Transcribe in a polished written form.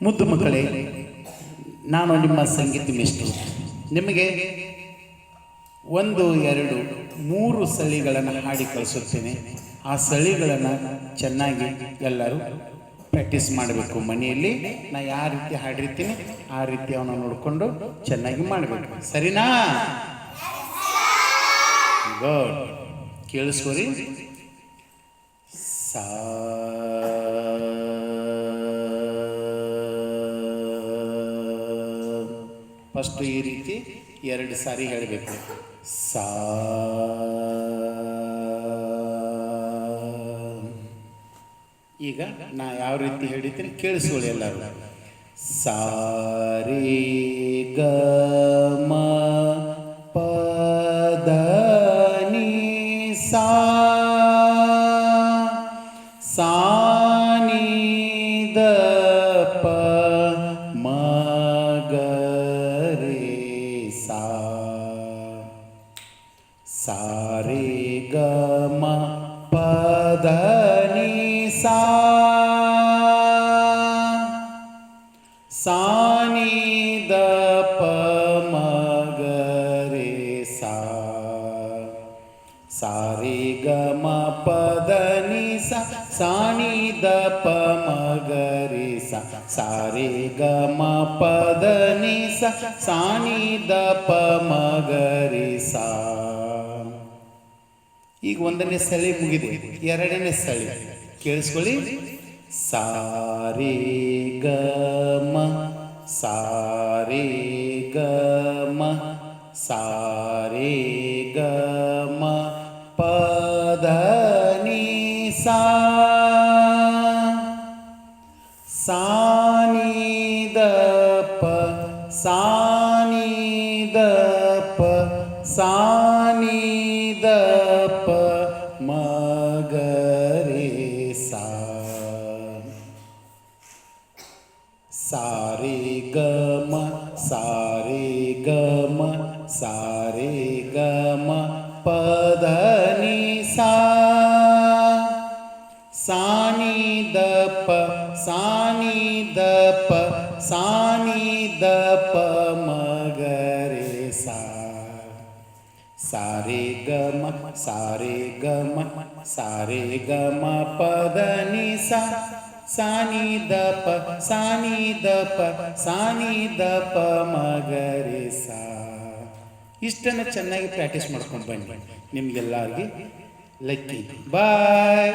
ಮುದ್ದು ಮಕ್ಕಳೇ, ನಾನು ನಿಮ್ಮ ಸಂಗೀತ ಮೇಷ್ಟ್ರು. ನಿಮಗೆ 1, 2, 3 ಸಳಿಗಳನ್ನು ಹಾಡಿ ಕಳಿಸುತ್ತೇನೆ. ಆ ಸಳಿಗಳನ್ನು ಚೆನ್ನಾಗಿ ಎಲ್ಲರೂ ಪ್ರಾಕ್ಟೀಸ್ ಮಾಡಬೇಕು. ಮನೆಯಲ್ಲಿ ನಾ ಯಾವ ರೀತಿ ಹಾಡಿರ್ತೀನಿ ಆ ರೀತಿ ಅವನು ನೋಡಿಕೊಂಡು ಚೆನ್ನಾಗಿ ಮಾಡಬೇಕು. ಸರಿನಾ? ಗುಡ್. ಕೇಳಿಸ್ಕೋರಿ. ಸಾ ಫಸ್ಟ್ ಈ ರೀತಿ 2 ಸಾರಿ ಹೇಳಬೇಕು. ಸಾ. ಈಗ ನಾ ಯಾವ ರೀತಿ ಹೇಳಿದ್ದೀನಿ ಕೇಳಿಸ್ಕೊಳ್ಳಿ ಎಲ್ಲರೂ. ಸಾರಿ ಗ ಮ ಪ ದ ನಿ ಸಾ. ಸಾ ನಿ ದ ಪ ಮ ಗ ರೆ ಸಾ. ಸಾ ರೆ ಗ ಮ ಪ ದ ನಿ ಸಾ. ಸಾ ನಿ ದ ಪ ಮ ಗ ರೆ ಸಾ. ಸಾ ರೆ ಗ ಮ ಪ ದ ನಿ ಸಾ. ಸಾ ನಿ ದ ಪ ಮ ಗ ರೆ ಸಾ. ಸಾ ರೆ ಗ ಮ ಪ ದ ನಿ ಸಾ. ಸಾ ನಿ ದ ಪ ಮ ಗ ರೆ ಸಾ. ಈಗ 1ನೇ ಸಳಿ ಮುಗಿದೆ. 2ನೇ ಸಳಿ ಕೇಳಿಸ್ಕೊಳ್ಳಿ. ಸಾ ರೆ ಗ ಮ. ಸಾ ರೆ ಗ ಮ. ಸಾ ರೆ ಗ ಮ ಪ ದ ನಿ ಸಾ. ಸಾ ನಿ ದ ಪ. ಸಾ ನಿ ದ ಪ. ಸಾ ನಿ ದ ಪ ಮ ಗ ರೆ ಸಾ. ಸಾ ರೆ ಗ ಮ. ಸಾ ರೆ ಗ ಮ. ಸಾ ರೆ ಗ ಮ ಪ ದ ನಿ ಸಾ. ಸಾ ನಿ ದ ಪ. ಸಾ ನಿ ದ ಪ. ಸಾ ನಿ ದ ಪ ಮ ಗ ರೆ ಸಾ. ಸಾ ರೆ ಗ ಮ. ಸಾ ರೆ ಗ ಮ. ಸಾ ರೆ ಗ ಮ ಪ ದ ನಿ ಸಾ. ಸಾ ನಿ ದ ಪ. ಸಾ ನಿ ದ ಪ. ಸಾ ನಿ ದ ಪ ಮ ಗ ರೆ ಸಾ. ಇಷ್ಟನ್ನು ಚೆನ್ನಾಗಿ ಪ್ರಾಕ್ಟೀಸ್ ಮಾಡ್ಕೊಂಡು ಬನ್ನಿ. ನಿಮಗೆಲ್ಲರಿಗೆ ಲಕ್ಕಿ. ಬಾಯ್.